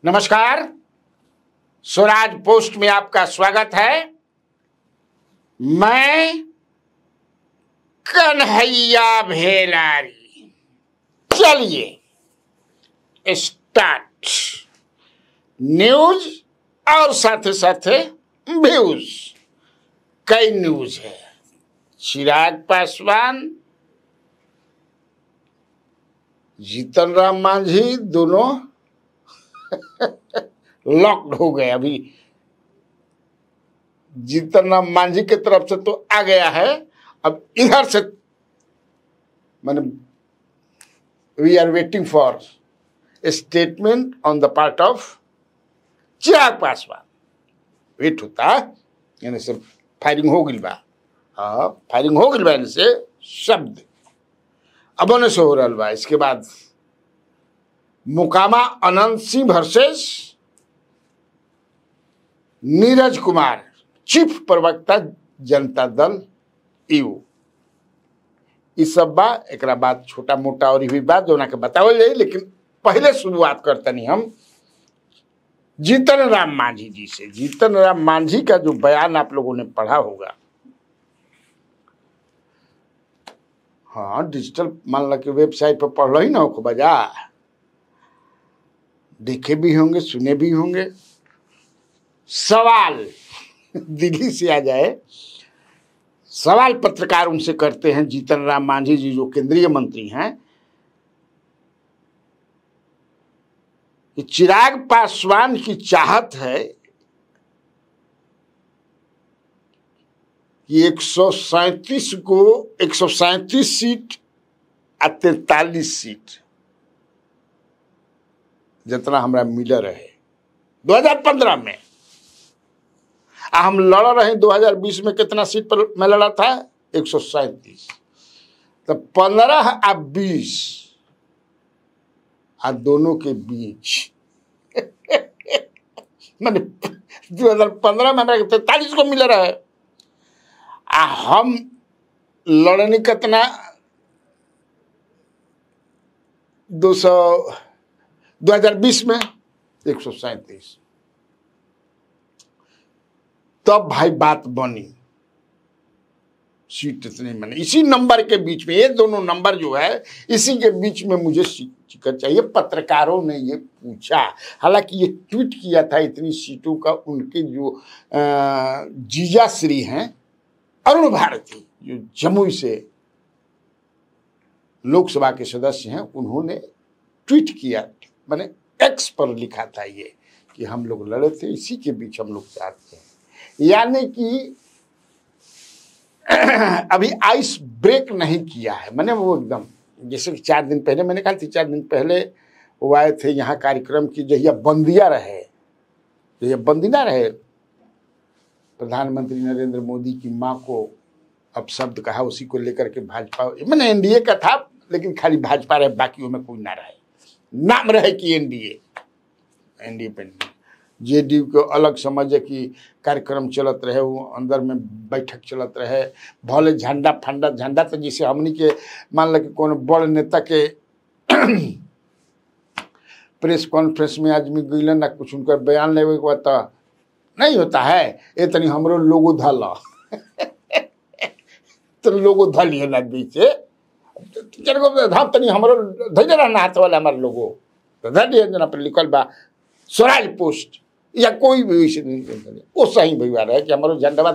नमस्कार, स्वराज पोस्ट में आपका स्वागत है। मैं कन्हैया भेलारी। चलिए स्टार्ट। न्यूज और साथ साथ व्यूज। कई न्यूज है। चिराग पासवान, जीतन राम मांझी दोनों लॉक्ड हो गए। अभी जीतन राम मांझी की तरफ से तो आ गया है, अब इधर से माने we are waiting for a statement on the part of Chirag Paswan. Wait होता यानी से फायरिंग हो गई बा। हाँ, फायरिंग हो गई बा, इनसे शब्द अब होने से हो रहा बा। इसके बाद मोकामा अनंत सिंह वर्सेस नीरज कुमार, चीफ प्रवक्ता जनता दल यू। इस सब बा। एक बाद छोटा मोटा और भी बात जो के बतावल जाए, लेकिन पहले शुरुआत करते हम जीतन राम मांझी जी से। जीतन राम मांझी का जो बयान आप लोगों ने पढ़ा होगा, हाँ डिजिटल मान लो कि वेबसाइट पर पढ़ लो ही ना हो बजा, देखे भी होंगे, सुने भी होंगे। सवाल दिल्ली से आ जाए, सवाल पत्रकार उनसे करते हैं जीतन राम मांझी जी जो केंद्रीय मंत्री हैं कि चिराग पासवान की चाहत है कि 137 सीट और 43 सीट जितना हमारा मिल रहे 2015 में। हम लड़ रहे 2020 में कितना सीट पर मैं लड़ा था? 137। तो 15 और 20 और दोनों के बीच मैंने 2015 में हमारे 43 को मिल रहा है। हम लड़ने कितना 2020 में 137। तब भाई बात बनी, सीट इतनी मैंने इसी नंबर के बीच में, ये दोनों नंबर जो है इसी के बीच में मुझे टिकट चाहिए। पत्रकारों ने ये पूछा, हालांकि ये ट्वीट किया था इतनी सीटों का उनके जो जीजा श्री हैं अरुण भारती, जो जमुई से लोकसभा के सदस्य हैं, उन्होंने ट्वीट किया, मैंने एक्स पर लिखा था ये कि हम लोग लड़े थे, इसी के बीच हम लोग चाहते हैं। यानी कि अभी आइस ब्रेक नहीं किया है। मैंने वो एकदम जैसे 4 दिन पहले मैंने कहा थी, 4 दिन पहले वो आए थे यहाँ कार्यक्रम की, जहिया बंदिया रहे, जहिया बंदी ना रहे, प्रधानमंत्री नरेंद्र मोदी की माँ को अब शब्द कहा, उसी को लेकर के भाजपा, मैंने एनडीए का था लेकिन खाली भाजपा रहे, बाकी में कोई ना रहे, नाम रहे कि एनडीए पे। जेडीयू को अलग समझे कि कार्यक्रम चलत रहे, वो अंदर में बैठक चलत रहे, भले झंडा फंडा, झंडा तो जिसे हमनी के मान लो कि कोनो बड़ नेता के प्रेस कॉन्फ्रेंस में आदमी गईलन ना कुछ उनका बयान लेवे के बाद नहीं होता है, ये तनी हमरो लोगो धल तो लोगो धल ही ना बीचे धाम तनी हमरो धैर्य रहना हाथ वाला हमारे लोगो तो धैर्य जना पर लिखल बा स्वराज पोस्ट या कोई भी वैसे नहीं, वो सही व्यवहार है कि हमारो झंडा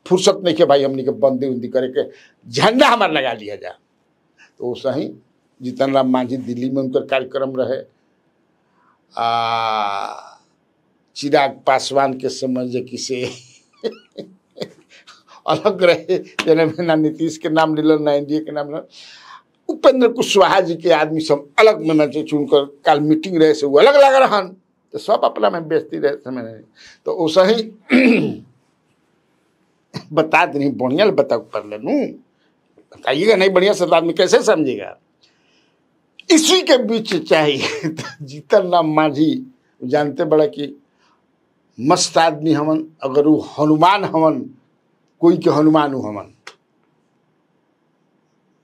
फुर्सत नहीं के भाई हमने के बंदी उंदी करे के झंडा हमारा लगा लिया जा। तो वो सही जीतन राम मांझी दिल्ली में उनका कार्यक्रम रहे। चिराग पासवान के समझ किसे अलग रहे, जैसे ना नीतीश के नाम ले लो ना एनडीए के नाम ले लो, उपेंद्र कुशवाहा जी के आदमी सब अलग में चुनकर काल मीटिंग रहे से वो अलग लग रहा, तो सब अपना में बेचती रहे समय नहीं। तो वो सही बता देनी बढ़िया बता कर लेनू, बताइएगा नहीं बढ़िया से आदमी कैसे समझेगा। इसी के बीच चाहिए तो जीतन राम मांझी जानते बड़ा कि मस्त आदमी हमन, अगर वो हनुमान हमन, कोई के हनुमान हमन,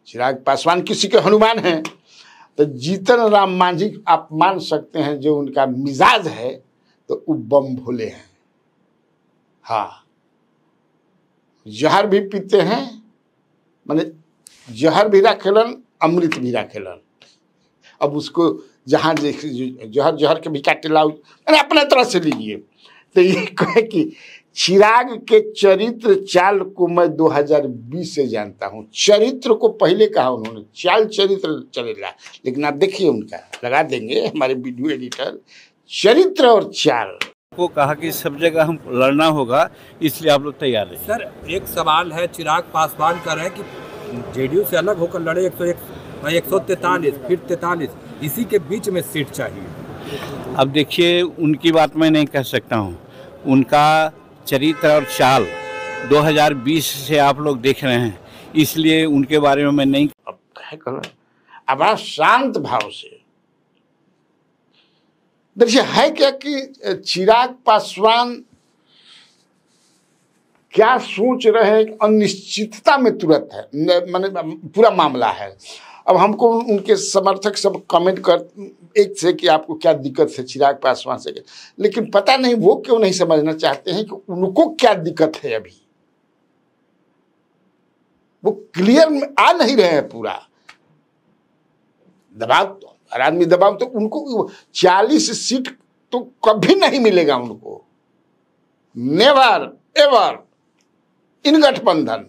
चिराग पासवान किसी के हनुमान हैं, तो जीतन राम मांझी आप मान सकते हैं जो उनका मिजाज है, तो वो बम भोले हैं। हाँ, जहर भी पीते हैं, माने जहर भी राखेलन, अमृत भी राखेलन। अब उसको जहां जहर जहर के भी काटे लाओ, मैंने अपने तरह से लीजिए। तो ये कहे कि चिराग के चरित्र चाल को मैं 2020 से जानता हूं। चरित्र को पहले कहा उन्होंने, चाल चरित्र चलेगा, लेकिन आप देखिए उनका, लगा देंगे हमारे वीडियो एडिटर, चरित्र और चाल को कहा कि सब जगह हम लड़ना होगा, इसलिए आप लोग तैयार हैं। सर एक सवाल है, चिराग पासवान कर रहे हैं कि जेडीयू से अलग होकर लड़े 143 फिर 43, इसी के बीच में सीट चाहिए। अब देखिए, उनकी बात मैं नहीं कह सकता हूँ, उनका चरित्र और चाल 2020 से आप लोग देख रहे हैं, इसलिए उनके बारे में मैं नहीं। अब क्या, अब आप शांत भाव से देखिए, है क्या कि चिराग पासवान क्या सोच रहे हैं, अनिश्चितता में तुरंत है, माने पूरा मामला है। अब हमको उनके समर्थक सब कमेंट कर एक से कि आपको क्या दिक्कत है चिराग पासवान से, लेकिन पता नहीं वो क्यों नहीं समझना चाहते हैं कि उनको क्या दिक्कत है। अभी वो क्लियर में आ नहीं रहे हैं पूरा। दबाव हर आदमी दबाव, तो उनको 40 सीट तो कभी नहीं मिलेगा उनको, नेवर एवर इन गठबंधन।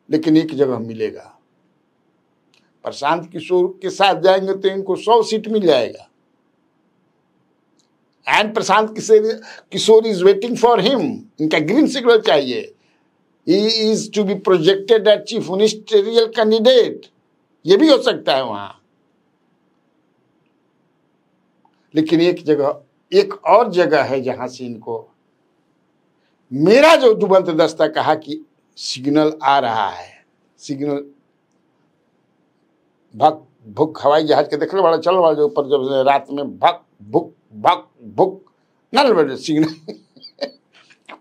लेकिन एक जगह मिलेगा, प्रशांत किशोर के साथ जाएंगे तो इनको 100 सीट मिल जाएगा। And Prashant Kishor is waiting for him, इनका ग्रीन सिग्नल चाहिए। He is to be projected as chief ministerial candidate, ये भी हो सकता है वहां। लेकिन एक और जगह है जहां से इनको, मेरा जो दुबंत दस्ता कहा कि सिग्नल आ रहा है, सिग्नल भक भुक हवाई जहाज के देखने वाला चल वाला जो ऊपर जब रात में भक भुक नल बजे सिग्नल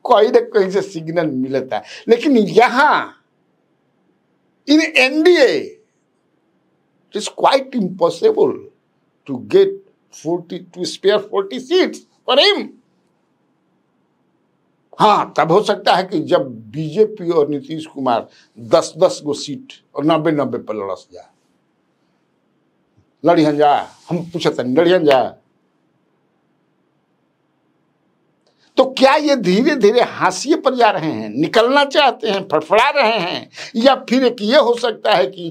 कोई न कहीं से सिग्नल मिलता है। लेकिन यहां in NDA it is quite impossible to get 40 to spare 40 seats for him। हाँ, तब हो सकता है कि जब बीजेपी और नीतीश कुमार 10-10 गो सीट और 90-90 पर लड़स जाए, लड़ियन जा, हम पूछते हैं लड़ियन जा। तो क्या ये धीरे धीरे हाशिए पर जा रहे हैं, निकलना चाहते हैं, फड़फड़ा रहे हैं, या फिर एक ये हो सकता है कि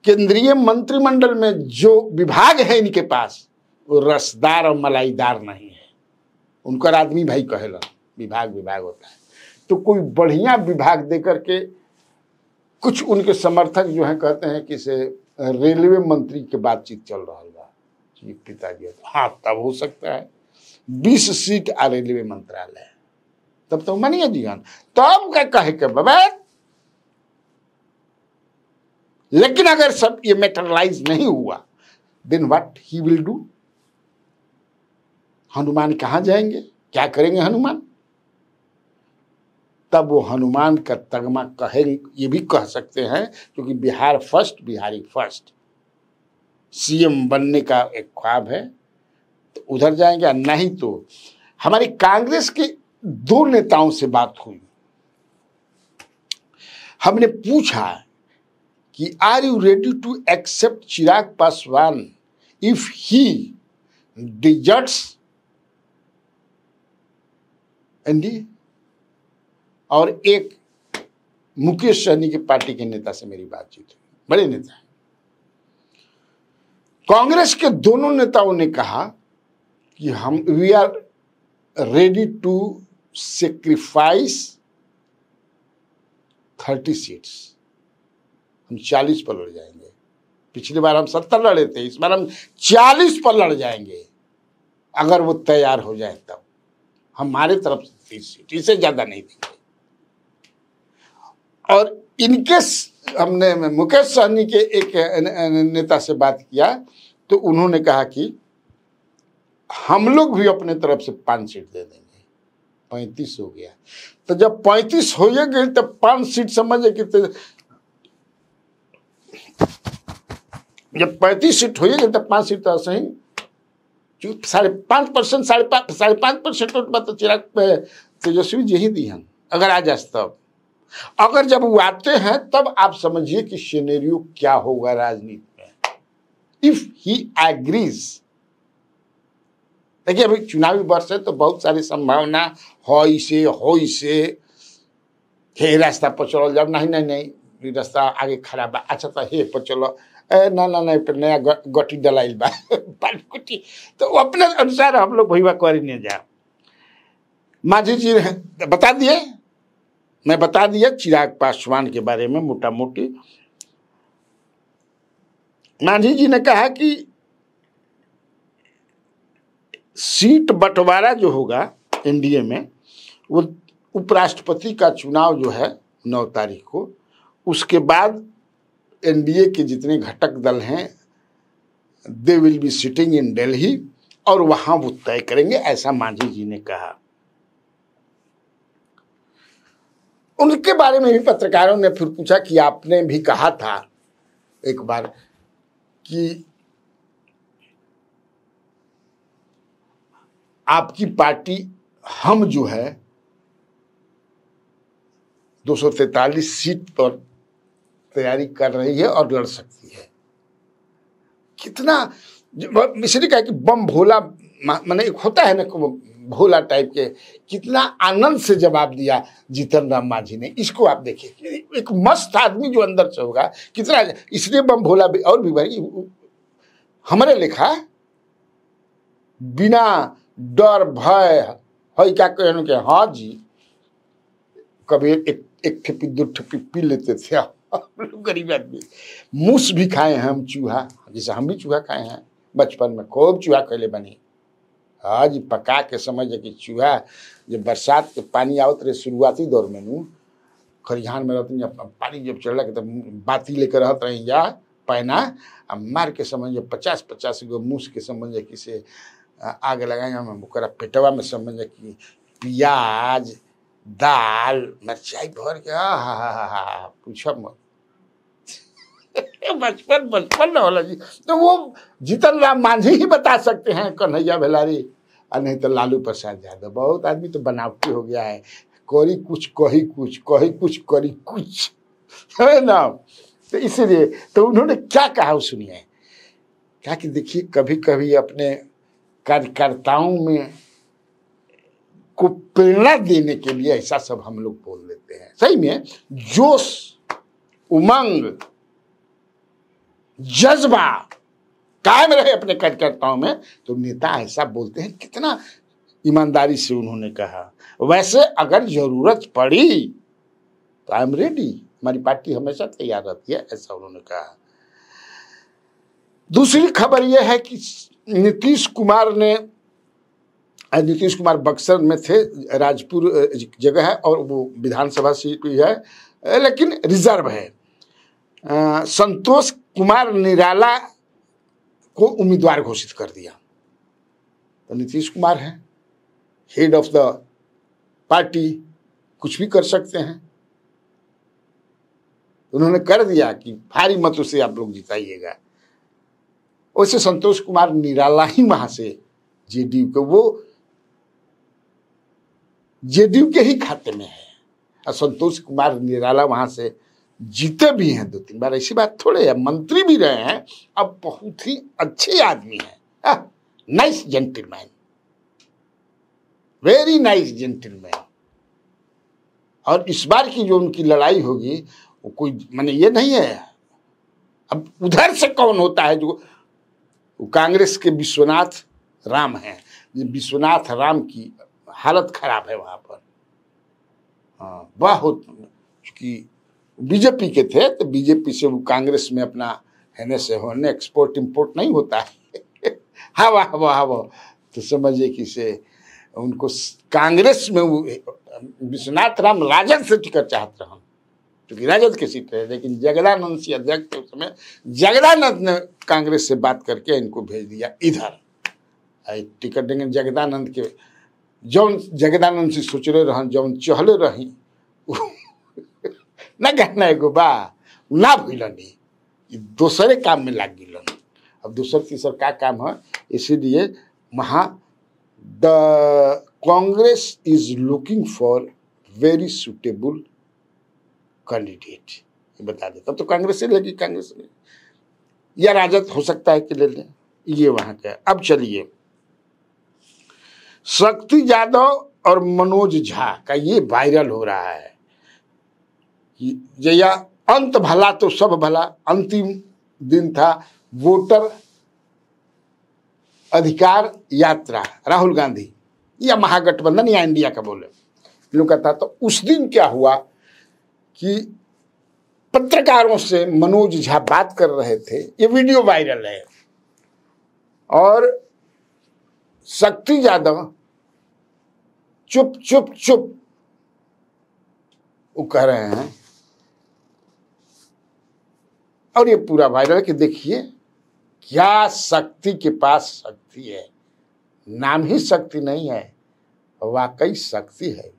केंद्रीय मंत्रिमंडल में जो विभाग है इनके पास वो रसदार और मलाईदार नहीं है। उनका आदमी भाई कहेला विभाग होता है, तो कोई बढ़िया विभाग देकर के, कुछ उनके समर्थक जो हैं कहते हैं कि से रेलवे मंत्री के बातचीत चल रहा है चीफ पिताजी। हाँ, तब हो सकता है 20 सीट आ रेलवे मंत्रालय, तब तो मानिए जी। तब क्या कहे के बाबा, लेकिन अगर सब ये मैटरलाइज नहीं हुआ, then what he will do. Hanuman कहां जाएंगे, क्या करेंगे हनुमान? तब वो हनुमान का तगमा कहेंगे, ये भी कह सकते हैं, क्योंकि Bihar first, Bihari first, CM बनने का एक ख्वाब है, तो उधर जाएंगे। नहीं तो हमारी कांग्रेस के 2 नेताओं से बात हुई, हमने पूछा कि are you ready to accept Chirag Paswan if he deserts NDA. और एक मुकेश सहनी की पार्टी के नेता से मेरी बातचीत हुई, बड़े नेता हैं। कांग्रेस के दोनों नेताओं ने कहा कि हम we are ready to sacrifice 30 seats, हम 40 पर लड़ जाएंगे। पिछली बार हम 70 लड़े थे, इस बार हम 40 पर लड़ जाएंगे, अगर वो तैयार हो जाए तब। हमारे तरफ से 30 सीट, इससे ज्यादा नहीं देंगे। और इनके हमने मुकेश सहनी के एक नेता से बात किया, तो उन्होंने कहा कि हम लोग भी अपने तरफ से 5 सीट दे देंगे। 35 हो गया, तो जब 35 हो गए तो 5 सीट समझे कि जब 35 सीट होगी तब 5 सीट तो सही 5.5%, 5.5% वोट तो चिराग तेजस्वी जी ही दी हैं अगर आ जाए तब। अगर जब वो आते हैं तब आप समझिए कि सिनेरियो क्या होगा राजनीति में, इफ ही एग्रीज। देखिए अभी चुनावी वर्ष है तो बहुत सारी संभावना हो इसे हे रास्ता पर चलो जाओ, नहीं रास्ता आगे खराब है, अच्छा तो हे पर चलो, ना पर नया गटी डलाइल बा गुटी, तो अपने अनुसार हम लोग भैया कर नहीं जाओ। माझी जी बता दिए, मैं बता दिया चिराग पासवान के बारे में मोटा मोटी। माझी जी ने कहा कि सीट बंटवारा जो होगा एनडीए में, वो उपराष्ट्रपति का चुनाव जो है 9 तारीख को, उसके बाद एनडीए के जितने घटक दल हैं they will be sitting in Delhi और वहां वो तय करेंगे, ऐसा मांझी जी ने कहा। उनके बारे में भी पत्रकारों ने फिर पूछा कि आपने भी कहा था एक बार कि आपकी पार्टी हम जो है 243 सीट पर तैयारी कर रही है और लड़ सकती है। कितना मिश्री कहा कि बम भोला, माने एक होता है ना भोला टाइप के, कितना आनंद से जवाब दिया जीतन राम मांझी ने। इसको आप देखिए, एक मस्त आदमी जो अंदर से होगा कितना, इसलिए बम भोला भी। और भी भाई हमारे लिखा बिना डर भय है क्या कहने के, हाँ जी कभी एक ठेपी 2 ठेपी पी लेते थे हम लोग गरीब आदमी। मूस भी खाए हैं हम, चूहा, जैसे हम भी चूहा खाए हैं बचपन में, खूब चूहा खैले बनी। आज पका के समझ कि चूहा जब बरसात के पानी आवत रहे शुरुआती दौर में नू खरिहान में रहते, पानी जब चढ़ के तब बाती लेकर रहते रही जा पैना मार के समझ 50-50 गो मूस के समझ कि से आग लगाए हम ओकरा पेटवा में समझ कि प्याज दाल मिर्चाई भर के पूछब मत। बचपन न होला जी। तो वो जीतन राम मांझी ही बता सकते हैं, कन्हैया भेलारी और नहीं तो लालू प्रसाद यादव। बहुत आदमी तो बनावटी हो गया है, करी कुछ कही कुछ, कही कुछ करी कुछ, है ना। तो इसीलिए तो उन्होंने क्या कहा सुनिए, क्या कि देखिए कभी कभी अपने कार्यकर्ताओं में को प्रेरणा देने के लिए ऐसा सब हम लोग बोल देते हैं। सही में जोश, उमंग, जज्बा कायम रहे अपने कार्यकर्ताओं में, तो नेता ऐसा बोलते हैं। कितना ईमानदारी से उन्होंने कहा। वैसे अगर जरूरत पड़ी तो आई एम रेडी, हमारी पार्टी हमेशा तैयार रहती है, ऐसा उन्होंने कहा। दूसरी खबर यह है कि नीतीश कुमार बक्सर में थे, राजपुर जगह है और वो विधानसभा सीट भी है लेकिन रिजर्व है। संतोष कुमार निराला को उम्मीदवार घोषित कर दिया। तो नीतीश कुमार है हेड ऑफ द पार्टी, कुछ भी कर सकते हैं। उन्होंने कर दिया कि भारी मतों से आप लोग जिताइएगा। वैसे संतोष कुमार निराला ही वहां से जेडीयू के, वो जेडीयू के ही खाते में है और संतोष कुमार निराला वहां से जीते भी हैं 2-3 बार। ऐसी बात थोड़े है, मंत्री भी रहे हैं। अब बहुत ही अच्छे आदमी है, nice gentleman, very nice gentleman. और इस बार की जो उनकी लड़ाई होगी वो कोई माने ये नहीं है। अब उधर से कौन होता है जो, कांग्रेस के विश्वनाथ राम हैं। विश्वनाथ राम की हालत खराब है वहां पर। हाँ बहुत, क्योंकि बीजेपी के थे तो बीजेपी से वो कांग्रेस में अपना हैने से होने एक्सपोर्ट इंपोर्ट नहीं होता है। हवा तो समझिए कि से उनको कांग्रेस में वो विश्वनाथ राम राजद से टिकट चाहते रहे, क्योंकि राजद की सीट है। लेकिन जगदानंद सिंह अध्यक्ष थे उस समय, जगदानंद ने कांग्रेस से बात करके इनको भेज दिया इधर, टिकट देंगे जगदानंद के। जौन जगदानंद से सोच रहे रहन, जौन चहले रही न कहना एगो बा ना भूलनी, दूसरे काम में लाग गिलन। अब दूसर तीसर का काम है, इसीलिए वहाँ the Congress is looking for very suitable candidate, ये बता देता। तो कांग्रेस से लेगी, कांग्रेस में, या राजद हो सकता है कि ले लें, ये वहाँ का। अब चलिए, शक्ति यादव और मनोज झा का ये वायरल हो रहा है कि जया अंत भला तो सब भला, अंतिम दिन था वोटर अधिकार यात्रा, राहुल गांधी या महागठबंधन या इंडिया का बोले लोग कहता। तो उस दिन क्या हुआ कि पत्रकारों से मनोज झा बात कर रहे थे, ये वीडियो वायरल है, और शक्ति यादव चुप चुप चुप वो कह रहे हैं, और ये पूरा वायरल कि देखिए क्या शक्ति के पास शक्ति है, नाम ही शक्ति नहीं है, वाकई शक्ति है।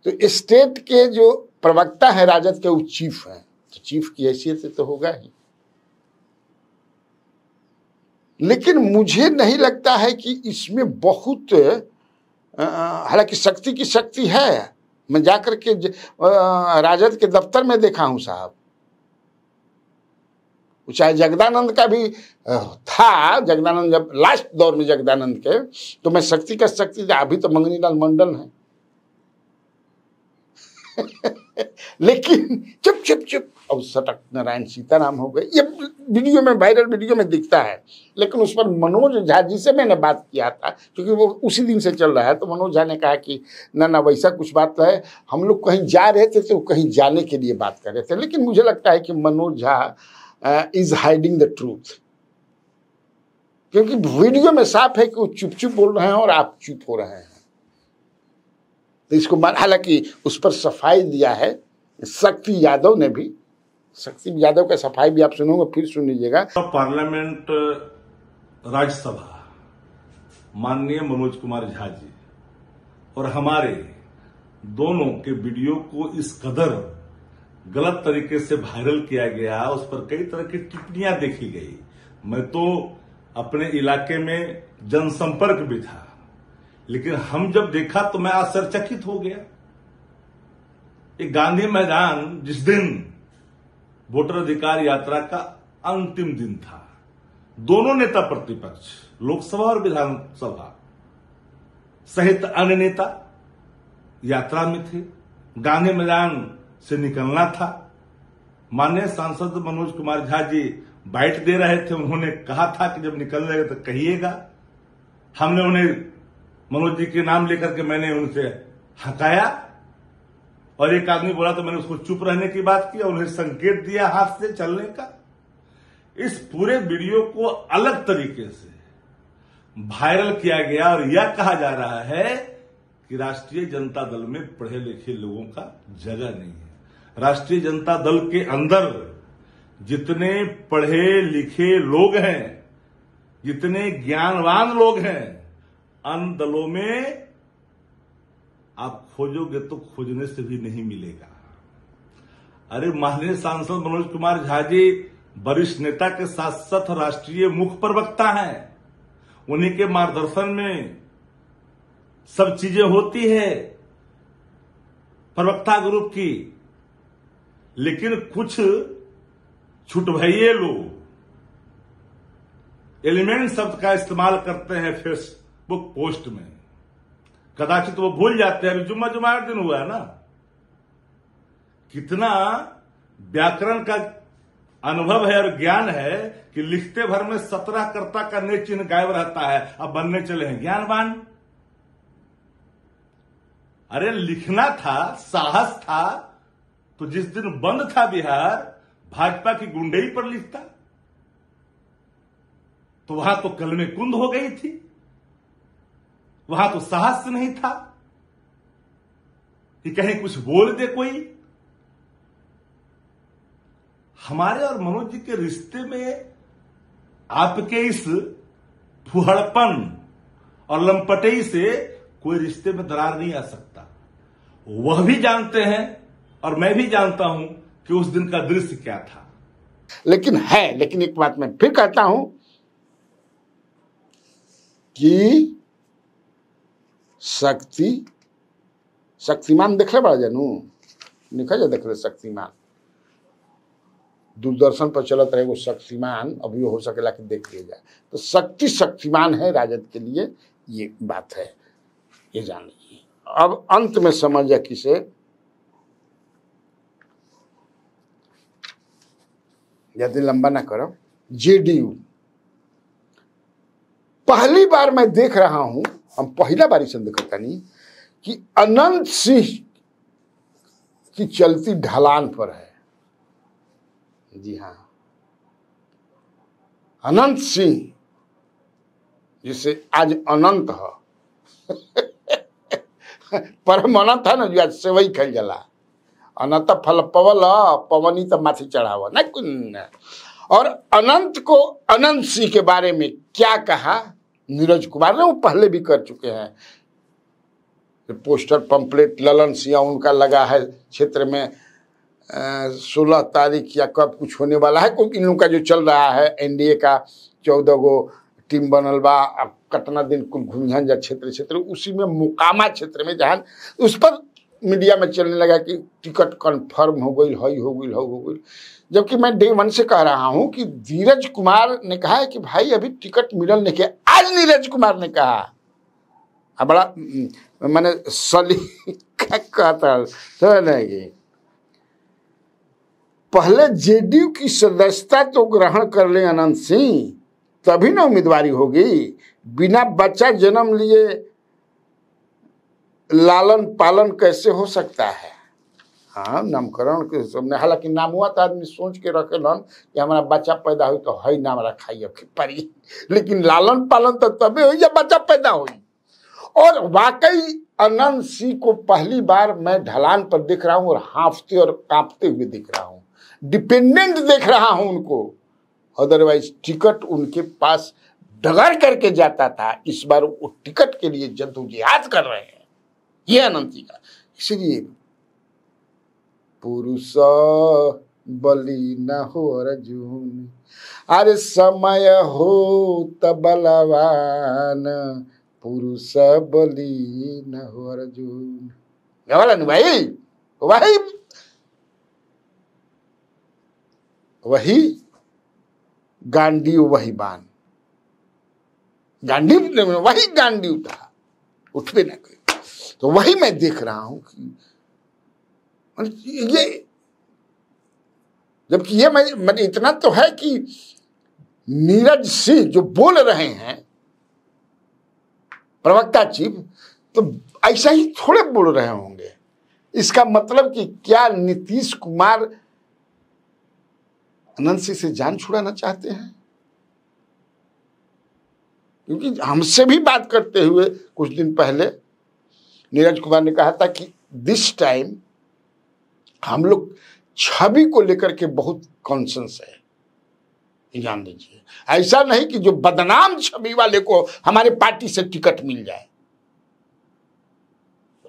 तो स्टेट के जो प्रवक्ता है राजद के, वो चीफ है, तो चीफ की हैसियत से तो होगा ही। लेकिन मुझे नहीं लगता है कि इसमें बहुत, हालांकि शक्ति की शक्ति है। मैं जाकर के राजद के दफ्तर में देखा हूं साहब, चाहे जगदानंद का भी था, जगदानंद जब लास्ट दौर में जगदानंद के, तो मैं शक्ति का शक्ति, अभी तो मंगनीलाल मंडल है लेकिन चुप चुप चुप, अब सटक नारायण सीताराम हो गए। ये वीडियो में, वायरल वीडियो में दिखता है। लेकिन उस पर मनोज झा जी से मैंने बात किया था, क्योंकि वो उसी दिन से चल रहा है, तो मनोज झा ने कहा कि ना वैसा कुछ बात है, हम लोग कहीं जा रहे थे तो कहीं जाने के लिए बात कर रहे थे। लेकिन मुझे लगता है कि Manoj Jha is hiding the truth, क्योंकि वीडियो में साफ है कि वो चुप चुप बोल रहे हैं और आप चुप हो रहे हैं। तो इसको हालांकि उस पर सफाई दिया है शक्ति यादव ने भी। शक्ति यादव का सफाई भी आप सुनोगे, फिर सुन लीजिएगा। पार्लियामेंट राज्यसभा माननीय मनोज कुमार झा जी और हमारे दोनों के वीडियो को इस कदर गलत तरीके से वायरल किया गया, उस पर कई तरह की टिप्पणियां देखी गई। मैं तो अपने इलाके में जनसंपर्क भी था, लेकिन हम जब देखा तो मैं आश्चर्यचकित हो गया। एक गांधी मैदान, जिस दिन वोटर अधिकार यात्रा का अंतिम दिन था, दोनों नेता प्रतिपक्ष, लोकसभा और विधानसभा सहित अन्य नेता यात्रा में थे। गांधी मैदान से निकलना था। माननीय सांसद मनोज कुमार झा जी बाइट दे रहे थे, उन्होंने कहा था कि जब निकल रहे तो कहिएगा। हमने उन्हें मनोज जी के नाम लेकर के मैंने उनसे हकाया, और एक आदमी बोला तो मैंने उसको चुप रहने की बात की, उन्हें संकेत दिया हाथ से चलने का। इस पूरे वीडियो को अलग तरीके से वायरल किया गया और यह कहा जा रहा है कि राष्ट्रीय जनता दल में पढ़े लिखे लोगों का जगह नहीं है। राष्ट्रीय जनता दल के अंदर जितने पढ़े लिखे लोग हैं, जितने ज्ञानवान लोग हैं, अन्य दलों में आप खोजोगे तो खोजने से भी नहीं मिलेगा। अरे माननीय सांसद मनोज कुमार झा जी वरिष्ठ नेता के साथ साथ राष्ट्रीय मुख्य प्रवक्ता हैं। उन्हीं के मार्गदर्शन में सब चीजें होती है प्रवक्ता ग्रुप की। लेकिन कुछ छुटभइये लोग एलिमेंट शब्द का इस्तेमाल करते हैं फेसबुक पोस्ट में। कदाचित वो भूल जाते हैं, अभी जुम्मा जुमा दिन हुआ है ना, कितना व्याकरण का अनुभव है और ज्ञान है कि लिखते भर में 17 कर्ता का ने चिन्ह गायब रहता है। अब बनने चले हैं ज्ञानवान। अरे लिखना था, साहस था, तो जिस दिन बंद था बिहार, भाजपा की गुंडई पर लिखता, तो वहां तो कलमे कुंद हो गई थी, वहां तो साहस नहीं था कि कहीं कुछ बोल दे कोई। हमारे और मनोज जी के रिश्ते में आपके इस फुहड़पन और लंपटई से कोई रिश्ते में दरार नहीं आ सकता। वह भी जानते हैं और मैं भी जानता हूं कि उस दिन का दृश्य क्या था। लेकिन है, लेकिन एक बात मैं फिर कहता हूं कि शक्तिमान देख ले बड़ा जानू निकल जा देख ले शक्तिमान दूरदर्शन पर चलत रहे वो शक्तिमान अभी हो सकेला कि देख लिया जाए तो शक्तिमान है राजद के लिए, ये बात है, ये जान लीजिए। अब अंत में समझ या किसे ज्यादा लंबा ना करो। जेडीयू पहली बार मैं देख रहा हूं, हम पहला बार इसे देखता नहीं कि अनंत सिंह की चलती ढलान पर है। जी हाँ, अनंत सिंह जिसे आज अनंत है परम अनंत है ना, जो आज सेवई खेल जला अनंत फल पवल पवनी तो माथी चढ़ावा ना कुन। और अनंत को अनंत सिंह के बारे में क्या कहा नीरज कुमार ने, वो पहले भी कर चुके हैं। पोस्टर पंपलेट ललन सिंह उनका लगा है क्षेत्र में 16 तारीख या कब कुछ होने वाला है, क्योंकि इनका जो चल रहा है एनडीए का 14 गो टीम बनल बा, कतना दिन कुल घूमिहन जा क्षेत्र उसी में मुकामा क्षेत्र में जहां उस पर मीडिया में चलने लगा कि टिकट कंफर्म हो गई हो गई। जबकि मैं डे 1 से कह रहा हूं कि नीरज कुमार ने कहा है कि भाई अभी टिकट मिलल नहीं किया। आज नीरज कुमार ने कहा बड़ा मैंने सली कहता समझ, पहले जेडीयू की सदस्यता तो ग्रहण कर ले अनंत सिंह, तभी ना उम्मीदवारी होगी। बिना बच्चा जन्म लिए लालन पालन कैसे हो सकता है? हाँ, नामकरण के सामने, हालांकि नाम हुआ तो आदमी सोच के रखेलन कि हमारा बच्चा पैदा हुई तो है नाम रखाई परी, लेकिन लालन पालन तो तभी हुई जब बच्चा पैदा हुई। और वाकई अनंत सिंह को पहली बार मैं ढलान पर देख रहा हूं और हांफते और कांपते हुए दिख रहा हूं, डिपेंडेंट देख रहा हूं उनको। अदरवाइज टिकट उनके पास डगर करके जाता था, इस बार वो टिकट के लिए जद्दोजहद कर रहे हैं, ये अनंत सिंह का। इसलिए पुरुष बलि न हो अर्जुन, अरे समय हो तब बलवान, पुरुष बलि न हो अर्जुन। भाई वही गांडीव वही बाण, गांडीव वही गांडीव था, उठवे ना कोई। तो वही मैं देख रहा हूं कि ये, जबकि ये मैं इतना तो है कि नीरज सिंह जो बोल रहे हैं प्रवक्ता चीफ, तो ऐसा ही थोड़े बोल रहे होंगे। इसका मतलब कि क्या नीतीश कुमार अनंत सिंह से जान छुड़ाना चाहते हैं? क्योंकि हमसे भी बात करते हुए कुछ दिन पहले नीरज कुमार ने कहा था कि दिस टाइम हम लोग छवि को लेकर के बहुत कॉन्शियस है। जान लीजिए, ऐसा नहीं कि जो बदनाम छवि वाले को हमारे पार्टी से टिकट मिल जाए।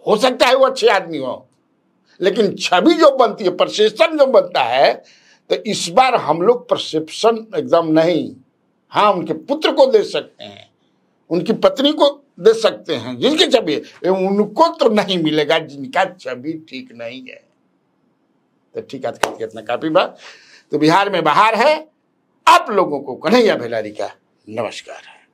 हो सकता है वो अच्छे आदमी हो, लेकिन छवि जो बनती है, परसेप्शन जो बनता है, तो इस बार हम लोग परसेप्शन एकदम नहीं, हाँ उनके पुत्र को दे सकते हैं, उनकी पत्नी को दे सकते हैं, जिनकी छवि उनको तो नहीं मिलेगा जिनका छवि ठीक नहीं है। तो ठीक है, इतना काफी बात। तो बिहार में बाहर है। आप लोगों को कन्हैया भेलारी का नमस्कार है।